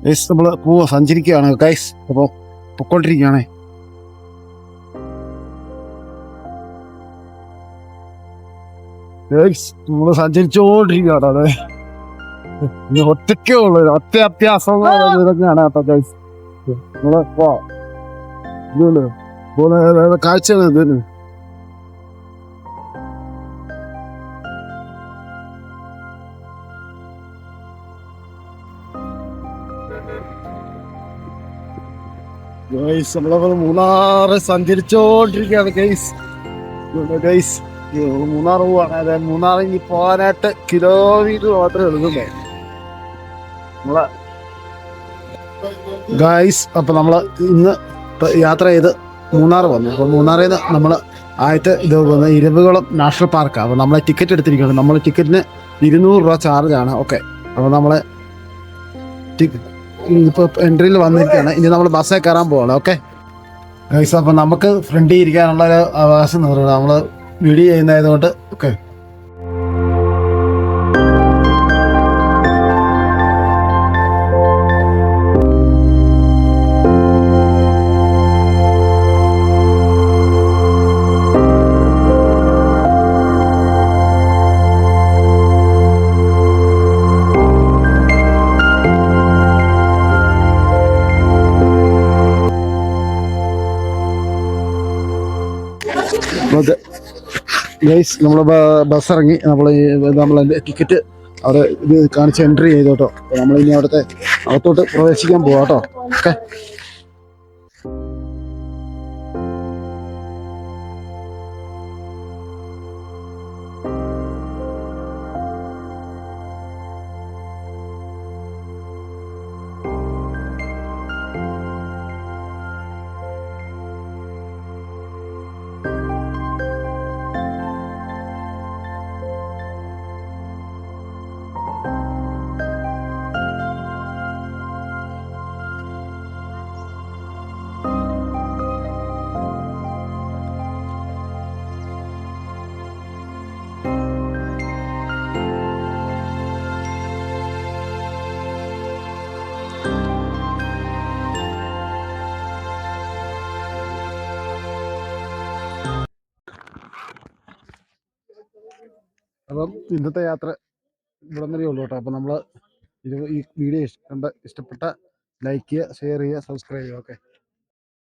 Guys നമ്മൾ പോവാ സഞ്ചരിക്കുകയാണ് guys. അപ്പോൾ പൊക്കോണ്ടിരിക്കുകയാണ്. ഗൈസ് നമ്മൾ സഞ്ചരിച്ചോണ്ടിരിക്കുകയാണ്. അതെ, ഇന്ന് ഒറ്റയ്ക്കേ ഉള്ളു, ഒറ്റ അത്യാസം ഇതൊക്കെയാണ് കേട്ടോ ഗൈസ്. നമ്മളെ കാഴ്ചകൾ ഇതിന് ഗൈസ്. നമ്മളെ മൂന്നാറ് സഞ്ചരിച്ചോണ്ടിരിക്കുകയാണ് ഗൈസ്. ഗൈസ് മൂന്നാർ പോവാണ്. അതായത് മൂന്നാർ ഇനി പോകാനായിട്ട് കിലോമീറ്റർ മാത്രമേ എഴുതുള്ളൂ നമ്മളെ ഗൈസ്. അപ്പൊ നമ്മള് ഇന്ന് യാത്ര ചെയ്ത് മൂന്നാർ വന്നു. അപ്പൊ മൂന്നാറിൽ നിന്ന് നമ്മള് ആയിട്ട് ഇത് പോകുന്നത് ഇരവികുളം നാഷണൽ പാർക്കാണ്. അപ്പൊ നമ്മളെ ടിക്കറ്റ് എടുത്തിരിക്കുകയാണ്. നമ്മൾ ടിക്കറ്റിന് 200 രൂപ ചാർജാണ്. ഓക്കെ, അപ്പൊ നമ്മള് ഇപ്പൊ എൻട്രിയിൽ വന്നിരിക്കുകയാണ്. ഇനി നമ്മൾ ബസ്സിൽ കയറാൻ പോവാണ്. ഓക്കെ ഗൈസ്, അപ്പൊ നമുക്ക് ഫ്രണ്ടിൽ ഇരിക്കാനുള്ള ഒരു അവകാശം നേടുകയാണ് നമ്മള് വീഡിയോ ചെയ്യുന്നതായതുകൊണ്ട്. ഓക്കെ, ഗൈസ് നമ്മൾ ബസ് ഇറങ്ങി. നമ്മളതിൻ്റെ ടിക്കറ്റ് അവിടെ ഇത് കാണിച്ച് എൻട്രി ചെയ്തു കേട്ടോ. അപ്പോൾ നമ്മളിനി അവിടുത്തെ അകത്തോട്ട് പ്രവേശിക്കാൻ പോവാം കേട്ടോ. ഓക്കെ, അപ്പം ഇന്നത്തെ യാത്ര ഇവിടെ വരെ ഉള്ളൂ കേട്ടോ. അപ്പം നമ്മൾ ഈ വീഡിയോ ഇഷ്ടപ്പെട്ട ലൈക്ക് ചെയ്യുക, ഷെയർ ചെയ്യുക, സബ്സ്ക്രൈബ് ചെയ്യുക. ഓക്കെ.